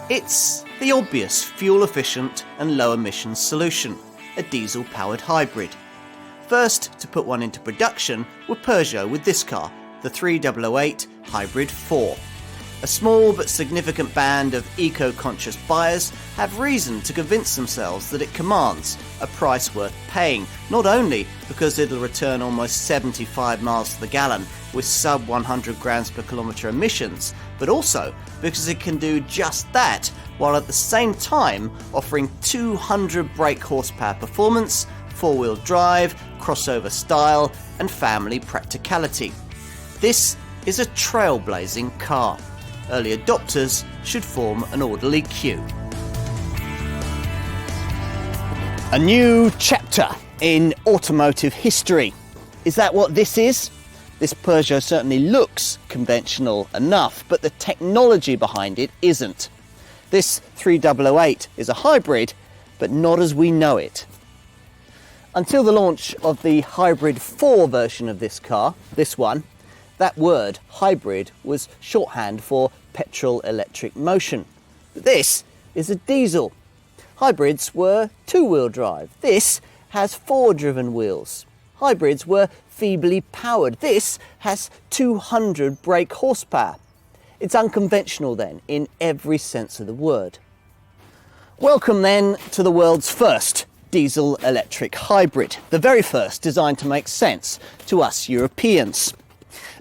It's the obvious fuel-efficient and low-emissions solution, a diesel-powered hybrid. First to put one into production were Peugeot with this car, the 3008 Hybrid 4. A small but significant band of eco-conscious buyers have reason to convince themselves that it commands a price worth paying, not only because it'll return almost 75 miles to the gallon with sub 100 grams per kilometre emissions, but also because it can do just that while at the same time offering 200 brake horsepower performance, four-wheel drive, crossover style and family practicality. This is a trailblazing car. Early adopters should form an orderly queue. A new chapter in automotive history. Is that what this is? This Peugeot certainly looks conventional enough, but the technology behind it isn't. This 3008 is a hybrid, but not as we know it. Until the launch of the Hybrid 4 version of this car, this one, that word, hybrid, was shorthand for petrol-electric motion. But this is a diesel. Hybrids were two-wheel drive. This has four-driven wheels. Hybrids were feebly powered. This has 200 brake horsepower. It's unconventional then, in every sense of the word. Welcome then to the world's first diesel-electric hybrid, the very first designed to make sense to us Europeans.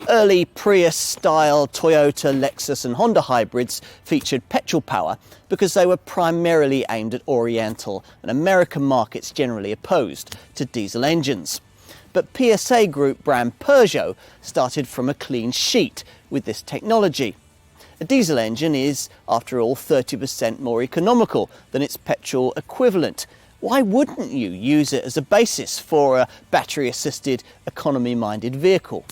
Early Prius-style Toyota, Lexus and Honda hybrids featured petrol power because they were primarily aimed at Oriental and American markets generally opposed to diesel engines. But PSA Group brand Peugeot started from a clean sheet with this technology. A diesel engine is, after all, 30% more economical than its petrol equivalent. Why wouldn't you use it as a basis for a battery-assisted, economy-minded vehicle?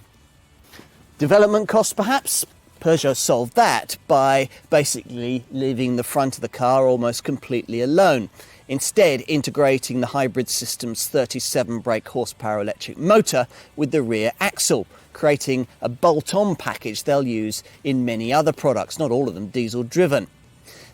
Development costs, perhaps? Peugeot solved that by basically leaving the front of the car almost completely alone, instead integrating the hybrid system's 37 brake horsepower electric motor with the rear axle, creating a bolt-on package they'll use in many other products, not all of them diesel-driven.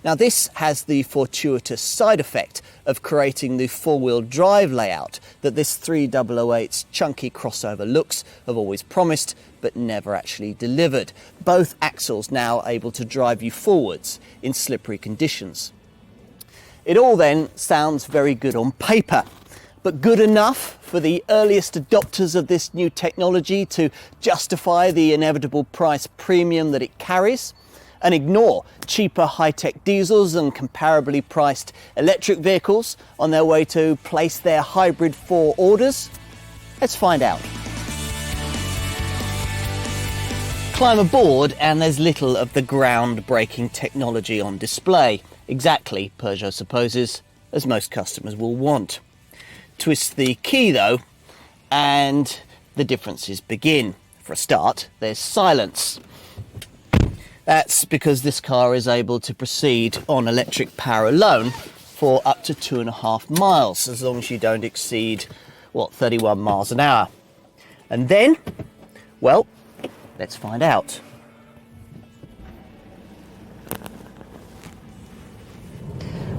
Now this has the fortuitous side effect of creating the four-wheel drive layout that this 3008's chunky crossover looks have always promised but never actually delivered. Both axles now able to drive you forwards in slippery conditions. It all then sounds very good on paper, but good enough for the earliest adopters of this new technology to justify the inevitable price premium that it carries and ignore cheaper high-tech diesels and comparably priced electric vehicles on their way to place their Hybrid 4 orders? Let's find out. Climb aboard and there's little of the groundbreaking technology on display. Exactly, Peugeot supposes, as most customers will want. Twist the key though, and the differences begin. For a start, there's silence. That's because this car is able to proceed on electric power alone for up to 2.5 miles, as long as you don't exceed, 31 miles an hour. And then, well, let's find out.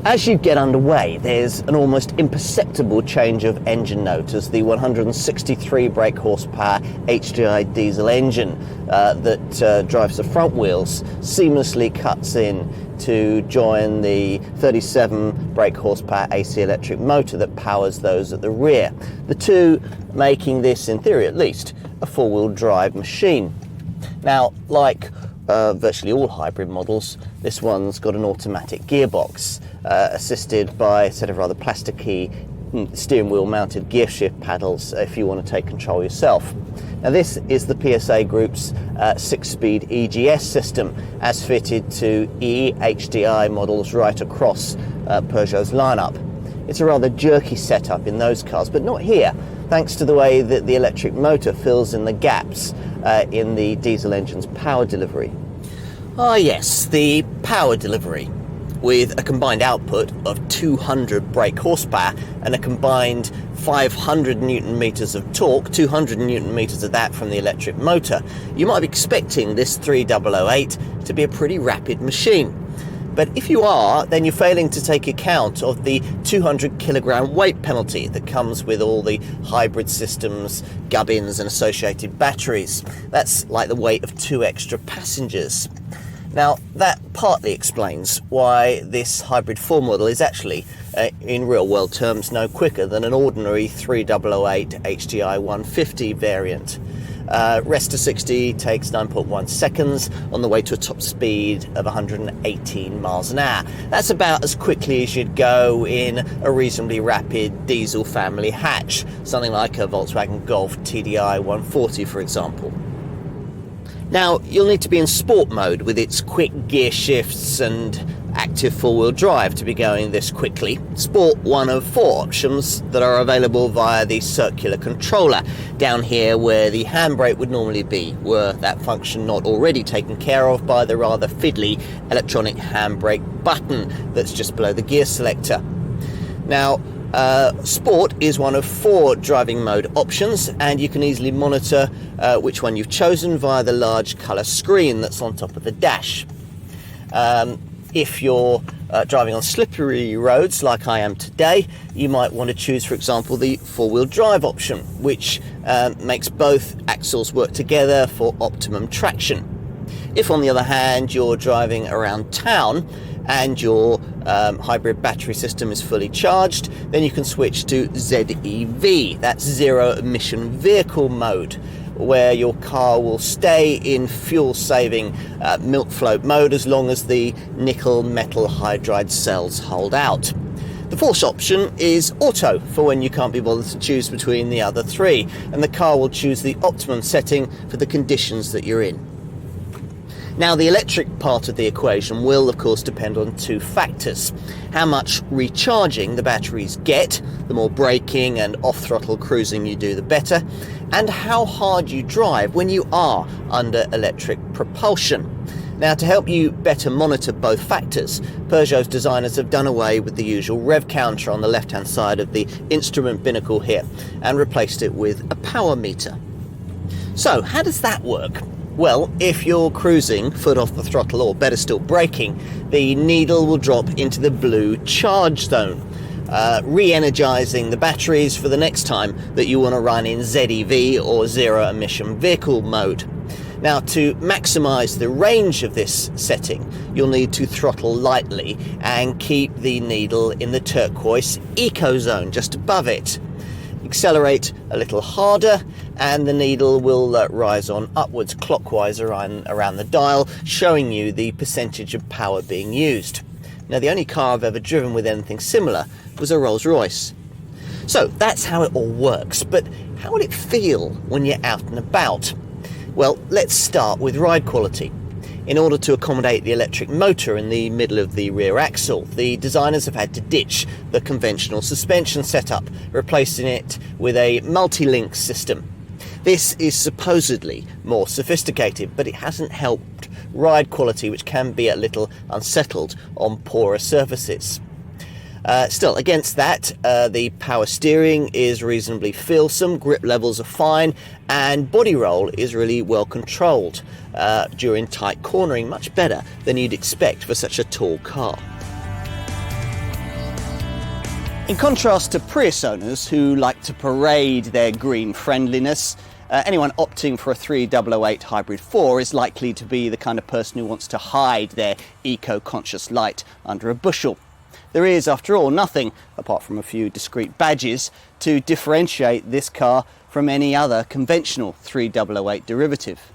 As you get underway, there's an almost imperceptible change of engine note as the 163 brake horsepower HDI diesel engine that drives the front wheels seamlessly cuts in to join the 37 brake horsepower AC electric motor that powers those at the rear. The two making this, in theory at least, a four-wheel drive machine. Now, like virtually all hybrid models, this one's got an automatic gearbox, assisted by a set of rather plasticky steering wheel mounted gear shift paddles if you want to take control yourself. Now this is the PSA Group's 6-speed EGS system as fitted to HDI models right across Peugeot's lineup. It's a rather jerky setup in those cars, but not here, thanks to the way that the electric motor fills in the gaps in the diesel engine's power delivery. Ah yes, the power delivery, with a combined output of 200 brake horsepower and a combined 500 newton meters of torque, 200 newton meters of that from the electric motor. You might be expecting this 3008 to be a pretty rapid machine. But if you are, then you're failing to take account of the 200 kilogram weight penalty that comes with all the hybrid systems, gubbins and associated batteries. That's like the weight of 2 extra passengers. Now, that partly explains why this hybrid 4 model is actually, in real world terms, no quicker than an ordinary 3008 HDI 150 variant. Rest to 60 takes 9.1 seconds on the way to a top speed of 118 miles an hour. That's about as quickly as you'd go in a reasonably rapid diesel family hatch, something like a Volkswagen Golf TDI 140, for example. Now, you'll need to be in sport mode with its quick gear shifts and active four-wheel drive to be going this quickly. Sport one of 4 options that are available via the circular controller down here where the handbrake would normally be, were that function not already taken care of by the rather fiddly electronic handbrake button that's just below the gear selector. Now, Sport is one of 4 driving mode options, and you can easily monitor which one you've chosen via the large colour screen that's on top of the dash. If you're driving on slippery roads like I am today, you might want to choose, for example, the 4-wheel drive option, which makes both axles work together for optimum traction. If, on the other hand, you're driving around town and your hybrid battery system is fully charged, then you can switch to ZEV, that's zero emission vehicle mode, where your car will stay in fuel-saving milk float mode as long as the nickel metal hydride cells hold out. The 4th option is auto, for when you can't be bothered to choose between the other 3, and the car will choose the optimum setting for the conditions that you're in. Now, the electric part of the equation will, of course, depend on 2 factors. How much recharging the batteries get, the more braking and off-throttle cruising you do, the better, and how hard you drive when you are under electric propulsion. Now, to help you better monitor both factors, Peugeot's designers have done away with the usual rev counter on the left-hand side of the instrument binnacle here and replaced it with a power meter. So, how does that work? Well, if you're cruising, foot off the throttle, or better still braking, the needle will drop into the blue charge zone, re-energizing the batteries for the next time that you want to run in ZEV or zero emission vehicle mode. Now, to maximize the range of this setting, you'll need to throttle lightly and keep the needle in the turquoise eco zone just above it. Accelerate a little harder and the needle will rise on upwards clockwise around the dial, showing you the percentage of power being used. Now, the only car I've ever driven with anything similar was a Rolls-Royce. So that's how it all works, but how will it feel when you're out and about? Well, let's start with ride quality. In order to accommodate the electric motor in the middle of the rear axle, the designers have had to ditch the conventional suspension setup, replacing it with a multi-link system. This is supposedly more sophisticated, but it hasn't helped ride quality, which can be a little unsettled on poorer surfaces. Still, against that, the power steering is reasonably feelsome, grip levels are fine, and body roll is really well controlled during tight cornering, much better than you'd expect for such a tall car. In contrast to Prius owners who like to parade their green friendliness, anyone opting for a 3008 Hybrid 4 is likely to be the kind of person who wants to hide their eco-conscious light under a bushel. There is, after all, nothing, apart from a few discreet badges, to differentiate this car from any other conventional 3008 derivative.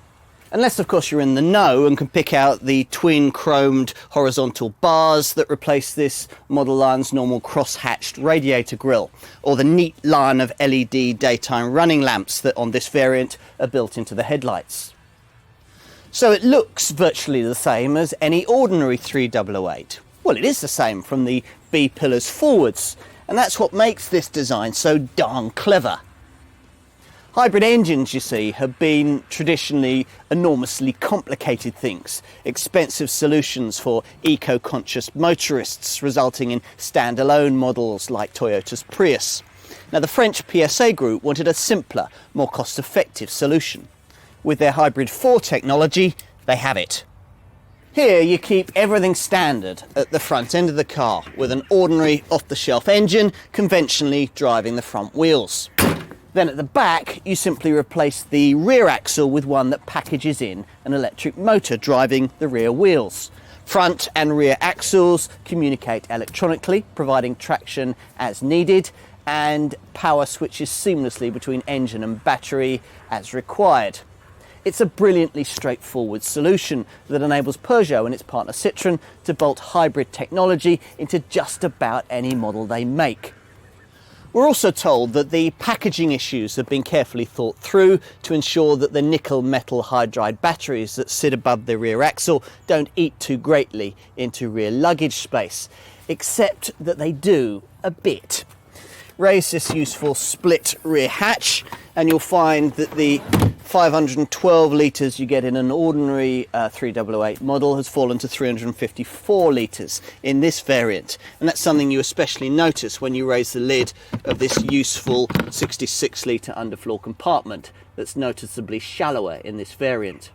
Unless, of course, you're in the know and can pick out the twin chromed horizontal bars that replace this model line's normal cross-hatched radiator grille, or the neat line of LED daytime running lamps that on this variant are built into the headlights. So it looks virtually the same as any ordinary 3008. Well, it is the same from the B-pillars forwards, and that's what makes this design so darn clever. Hybrid engines, you see, have been traditionally enormously complicated things, expensive solutions for eco-conscious motorists, resulting in standalone models like Toyota's Prius. Now, the French PSA group wanted a simpler, more cost-effective solution. With their Hybrid 4 technology, they have it. Here you keep everything standard at the front end of the car with an ordinary off-the-shelf engine conventionally driving the front wheels. Then at the back you simply replace the rear axle with one that packages in an electric motor driving the rear wheels. Front and rear axles communicate electronically, providing traction as needed, and power switches seamlessly between engine and battery as required. It's a brilliantly straightforward solution that enables Peugeot and its partner Citroën to bolt hybrid technology into just about any model they make. We're also told that the packaging issues have been carefully thought through to ensure that the nickel metal hydride batteries that sit above the rear axle don't eat too greatly into rear luggage space, except that they do a bit. Raise this useful split rear hatch and you'll find that the 512 litres you get in an ordinary 3008 model has fallen to 354 litres in this variant, and that's something you especially notice when you raise the lid of this useful 66 litre underfloor compartment that's noticeably shallower in this variant.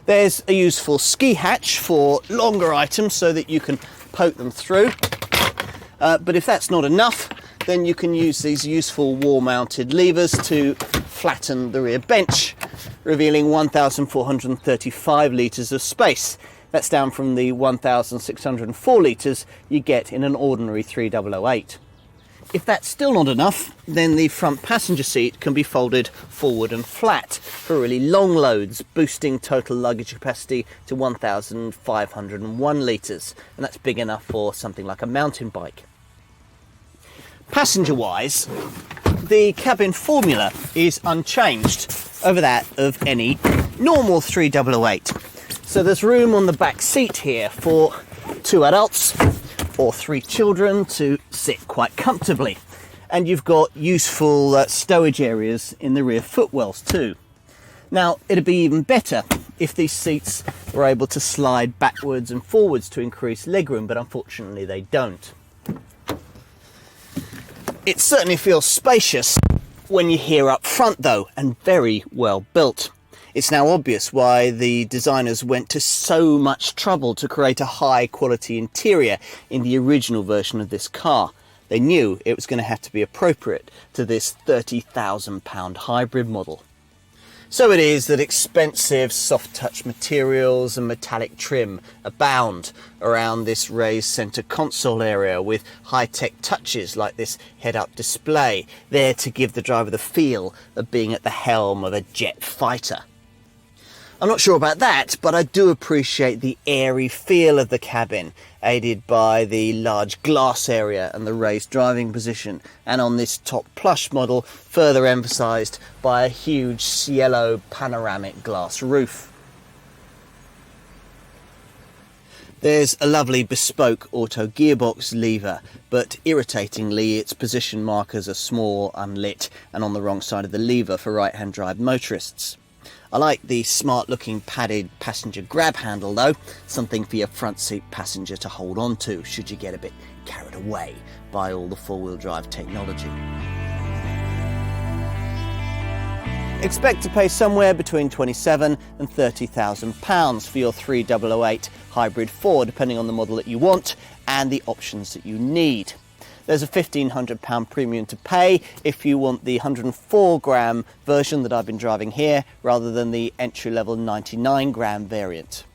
There's a useful ski hatch for longer items so that you can poke them through, but if that's not enough, then you can use these useful wall-mounted levers to flatten the rear bench, revealing 1,435 litres of space. That's down from the 1,604 litres you get in an ordinary 3008. If that's still not enough, then the front passenger seat can be folded forward and flat for really long loads, boosting total luggage capacity to 1,501 litres, and that's big enough for something like a mountain bike. Passenger-wise, the cabin formula is unchanged over that of any normal 3008. So there's room on the back seat here for 2 adults or 3 children to sit quite comfortably. And you've got useful stowage areas in the rear footwells too. Now, it'd be even better if these seats were able to slide backwards and forwards to increase legroom, but unfortunately they don't. It certainly feels spacious when you're here up front though, and very well built. It's now obvious why the designers went to so much trouble to create a high quality interior in the original version of this car. They knew it was going to have to be appropriate to this £30,000 hybrid model. So it is that expensive soft touch materials and metallic trim abound around this raised centre console area, with high-tech touches like this head-up display there to give the driver the feel of being at the helm of a jet fighter. I'm not sure about that, but I do appreciate the airy feel of the cabin, aided by the large glass area and the raised driving position, and on this top plush model, further emphasised by a huge yellow panoramic glass roof. There's a lovely Bespoke auto gearbox lever, but irritatingly its position markers are small, unlit, and on the wrong side of the lever for right-hand drive motorists. I like the smart looking padded passenger grab handle though, something for your front seat passenger to hold on to should you get a bit carried away by all the four-wheel drive technology. Expect to pay somewhere between £27,000 and £30,000 for your 3008 Hybrid 4, depending on the model that you want and the options that you need. There's a £1,500 premium to pay if you want the 104 gram version that I've been driving here, rather than the entry-level 99 gram variant.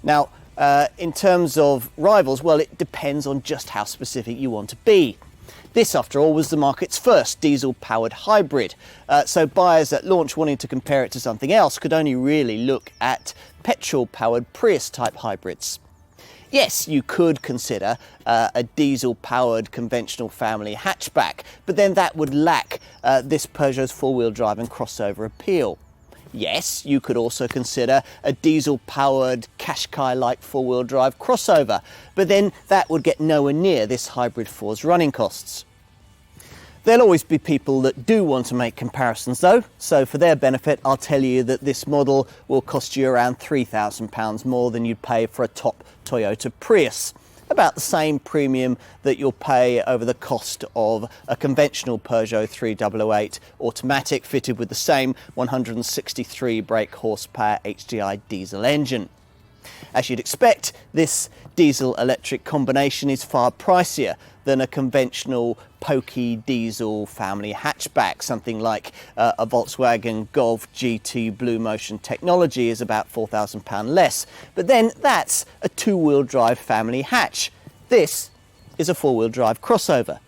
Now, in terms of rivals, well, it depends on just how specific you want to be. This, after all, was the market's first diesel-powered hybrid, so buyers at launch wanting to compare it to something else could only really look at petrol-powered Prius-type hybrids. Yes, you could consider a diesel-powered conventional family hatchback, but then that would lack this Peugeot's four-wheel drive and crossover appeal. Yes, you could also consider a diesel-powered Qashqai-like four-wheel drive crossover, but then that would get nowhere near this Hybrid 4's running costs. There'll always be people that do want to make comparisons though, so for their benefit I'll tell you that this model will cost you around £3,000 more than you'd pay for a top Toyota Prius. About the same premium that you'll pay over the cost of a conventional Peugeot 3008 automatic fitted with the same 163 brake horsepower HDI diesel engine. As you'd expect, this diesel-electric combination is far pricier than a conventional pokey diesel family hatchback. Something like a Volkswagen Golf GT Blue Motion technology is about £4,000 less. But then that's a two-wheel drive family hatch. This is a four-wheel drive crossover.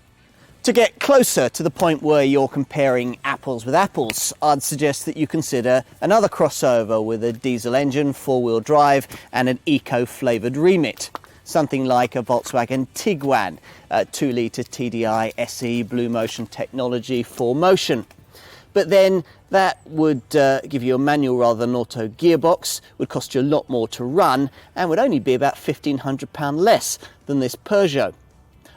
To get closer to the point where you're comparing apples with apples, I'd suggest that you consider another crossover with a diesel engine, four-wheel drive and an eco-flavoured remit. Something like a Volkswagen Tiguan, 2-litre TDI SE Blue Motion technology 4Motion. But then that would give you a manual rather than auto gearbox, would cost you a lot more to run and would only be about £1,500 less than this Peugeot.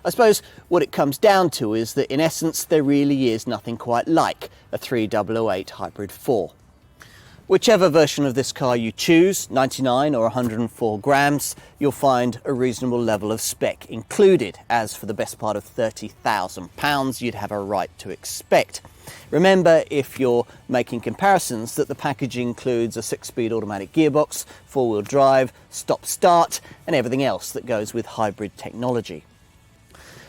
I suppose what it comes down to is that in essence there really is nothing quite like a 3008 Hybrid 4. Whichever version of this car you choose, 99 or 104 grams, you'll find a reasonable level of spec included, as for the best part of £30,000 you'd have a right to expect. Remember, if you're making comparisons, that the package includes a 6-speed automatic gearbox, four-wheel drive, stop-start and everything else that goes with hybrid technology.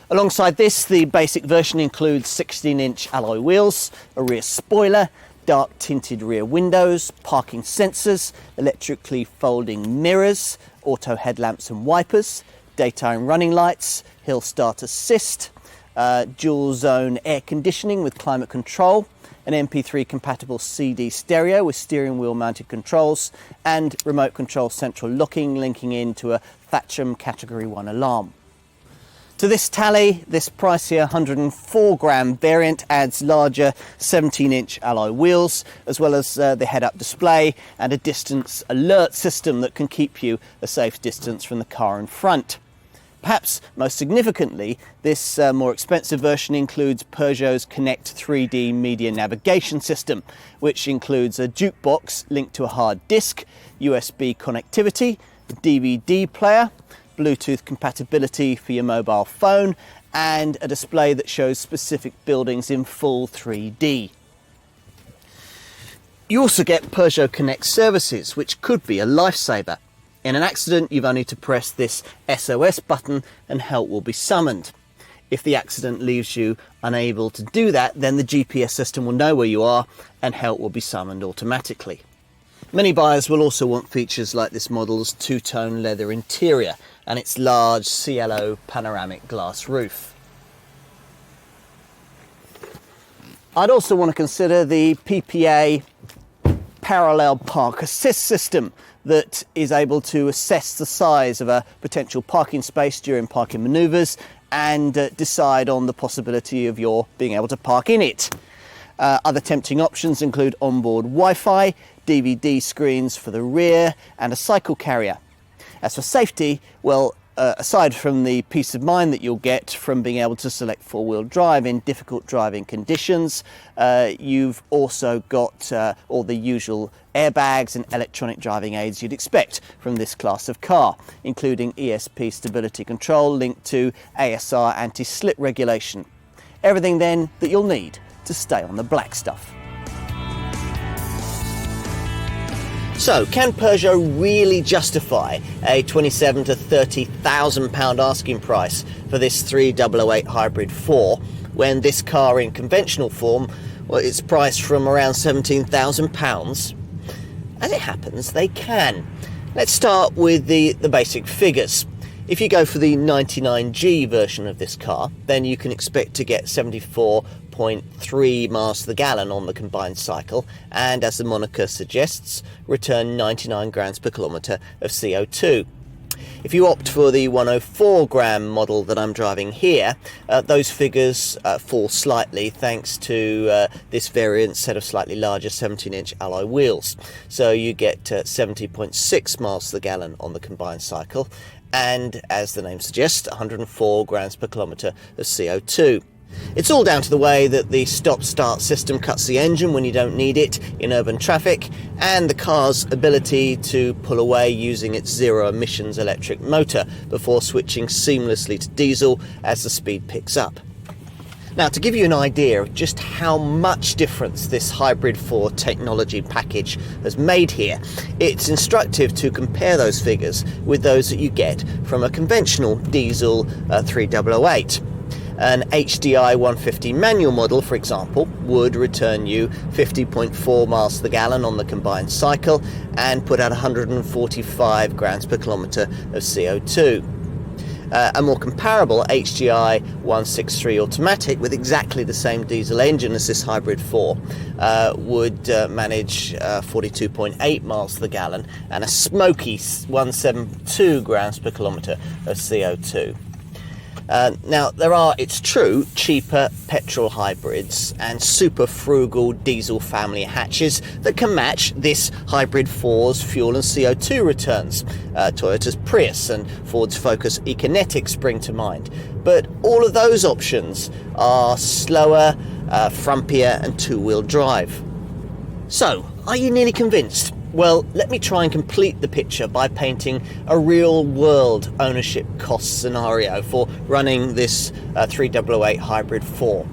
Alongside this, the basic version includes 16-inch alloy wheels, a rear spoiler, dark tinted rear windows, parking sensors, electrically folding mirrors, auto headlamps and wipers, daytime running lights, hill start assist, dual zone air conditioning with climate control, an MP3 compatible CD stereo with steering wheel mounted controls and remote control central locking linking into a Thatcham category 1 alarm. To this tally, this pricier 104 gram variant adds larger 17-inch alloy wheels, as well as the head-up display and a distance alert system that can keep you a safe distance from the car in front. Perhaps most significantly, this more expensive version includes Peugeot's Connect 3D media navigation system, which includes a jukebox linked to a hard disk, USB connectivity, a DVD player, Bluetooth compatibility for your mobile phone and a display that shows specific buildings in full 3D. You also get Peugeot Connect services, which could be a lifesaver. In an accident, you've only to press this SOS button and help will be summoned. If the accident leaves you unable to do that, then the GPS system will know where you are and help will be summoned automatically. Many buyers will also want features like this model's two-tone leather interior and its large cielo panoramic glass roof. I'd also want to consider the PPA parallel park assist system that is able to assess the size of a potential parking space during parking manoeuvres and decide on the possibility of your being able to park in it. Other tempting options include onboard Wi-Fi, DVD screens for the rear and a cycle carrier. As for safety, well, aside from the peace of mind that you'll get from being able to select four-wheel drive in difficult driving conditions, you've also got all the usual airbags and electronic driving aids you'd expect from this class of car, including ESP stability control linked to ASR anti-slip regulation. Everything then that you'll need to stay on the black stuff. So, can Peugeot really justify a £27,000 to £30,000 asking price for this 3008 Hybrid 4 when this car in conventional form, well, it's priced from around £17,000? As it happens, they can. Let's start with the basic figures. If you go for the 99G version of this car, then you can expect to get 74.3 miles to the gallon on the combined cycle and, as the moniker suggests, return 99 grams per kilometre of CO2. If you opt for the 104 gram model that I'm driving here, those figures fall slightly thanks to this variant's set of slightly larger 17-inch alloy wheels. So you get 70.6 miles to the gallon on the combined cycle and, as the name suggests, 104 grams per kilometre of CO2. It's all down to the way that the stop-start system cuts the engine when you don't need it in urban traffic, and the car's ability to pull away using its zero-emissions electric motor before switching seamlessly to diesel as the speed picks up. Now, to give you an idea of just how much difference this Hybrid 4 technology package has made here, it's instructive to compare those figures with those that you get from a conventional diesel 3008. An HDI 150 manual model, for example, would return you 50.4 miles to the gallon on the combined cycle and put out 145 grams per kilometre of CO2. A more comparable HDI 163 automatic with exactly the same diesel engine as this Hybrid 4 would manage 42.8 miles to the gallon and a smoky 172 grams per kilometre of CO2. Now, there are, it's true, cheaper petrol hybrids and super frugal diesel family hatches that can match this Hybrid 4's fuel and CO2 returns. Toyota's Prius and Ford's Focus Econetic spring to mind. But all of those options are slower, frumpier and two-wheel drive. So, are you nearly convinced? Well, let me try and complete the picture by painting a real-world ownership cost scenario for running this 3008 Hybrid 4.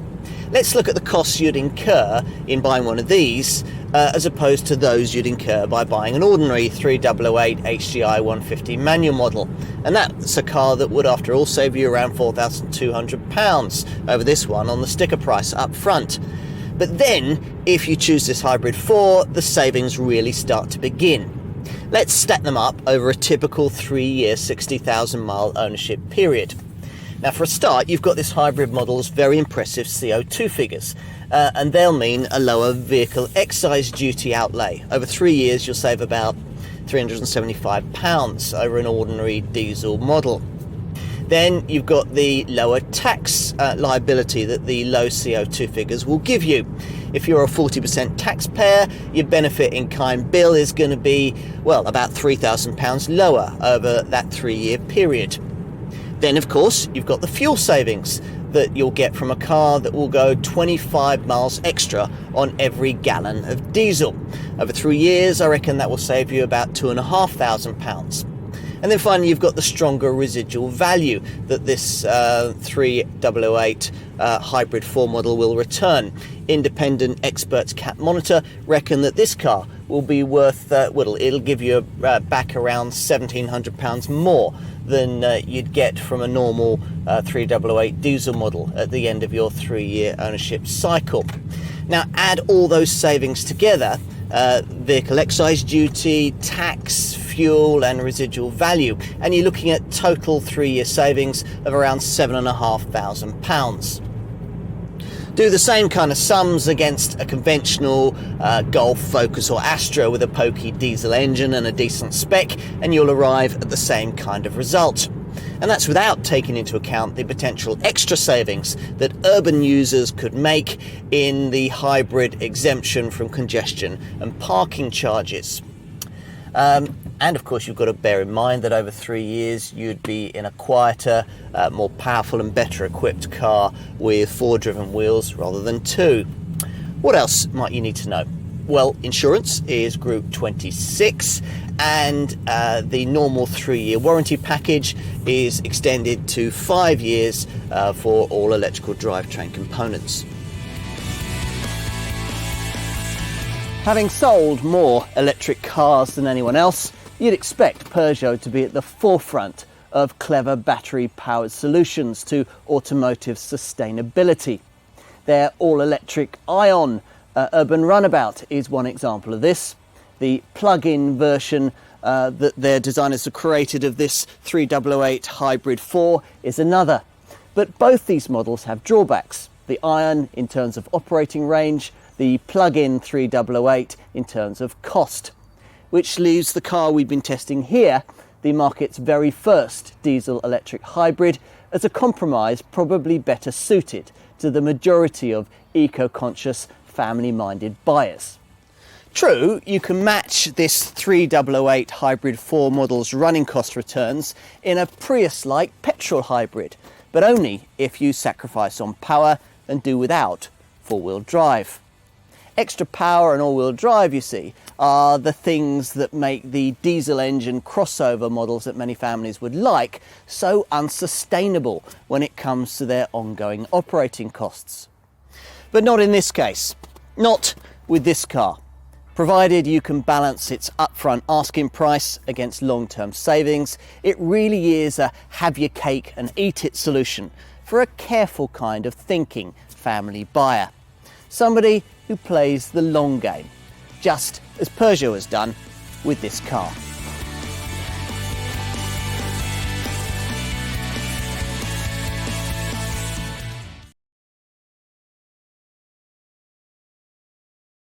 Let's look at the costs you'd incur in buying one of these as opposed to those you'd incur by buying an ordinary 3008 HDI 150 manual model. And that's a car that would, after all, save you around £4,200 over this one on the sticker price up front. But then, if you choose this Hybrid 4, the savings really start to begin. Let's stack them up over a typical 3-year, 60,000 mile ownership period. Now, for a start, you've got this hybrid model's very impressive CO2 figures, and they'll mean a lower vehicle excise duty outlay. Over 3 years, you'll save about £375 over an ordinary diesel model. Then you've got the lower tax liability that the low CO2 figures will give you. If you're a 40% taxpayer, your benefit in kind bill is going to be, well, about £3,000 lower over that 3-year period. Then, of course, you've got the fuel savings that you'll get from a car that will go 25 miles extra on every gallon of diesel. Over 3 years, I reckon that will save you about £2,500. And then finally, you've got the stronger residual value that this 3008 Hybrid 4 model will return. Independent experts Cat Monitor reckon that this car will be worth, it'll give you back around £1,700 more than you'd get from a normal 3008 diesel model at the end of your 3-year ownership cycle. Now, add all those savings together, vehicle excise duty, tax, fuel and residual value, and you're looking at total 3-year savings of around £7,500. Do the same kind of sums against a conventional Golf, Focus or Astra with a pokey diesel engine and a decent spec, and you'll arrive at the same kind of result. And that's without taking into account the potential extra savings that urban users could make in the hybrid exemption from congestion and parking charges. And of course, you've got to bear in mind that over 3 years, you'd be in a quieter, more powerful and better equipped car with 4-driven wheels rather than 2. What else might you need to know? Well, insurance is Group 26 and the normal 3-year warranty package is extended to 5 years for all electrical drivetrain components. Having sold more electric cars than anyone else, you'd expect Peugeot to be at the forefront of clever battery-powered solutions to automotive sustainability. Their all-electric Ion urban runabout is one example of this. The plug-in version that their designers have created of this 3008 Hybrid 4 is another. But both these models have drawbacks. The Ion in terms of operating range, the plug-in 3008 in terms of cost, which leaves the car we've been testing here, the market's very first diesel-electric hybrid, as a compromise probably better suited to the majority of eco-conscious, family-minded buyers. True, you can match this 3008 Hybrid 4 model's running cost returns in a Prius-like petrol hybrid, but only if you sacrifice on power and do without four-wheel drive. Extra power and all-wheel drive, you see, are the things that make the diesel engine crossover models that many families would like so unsustainable when it comes to their ongoing operating costs. But not in this case, not with this car. Provided you can balance its upfront asking price against long-term savings, it really is a have your cake and eat it solution for a careful kind of thinking family buyer. Somebody who plays the long game, just as Peugeot has done with this car.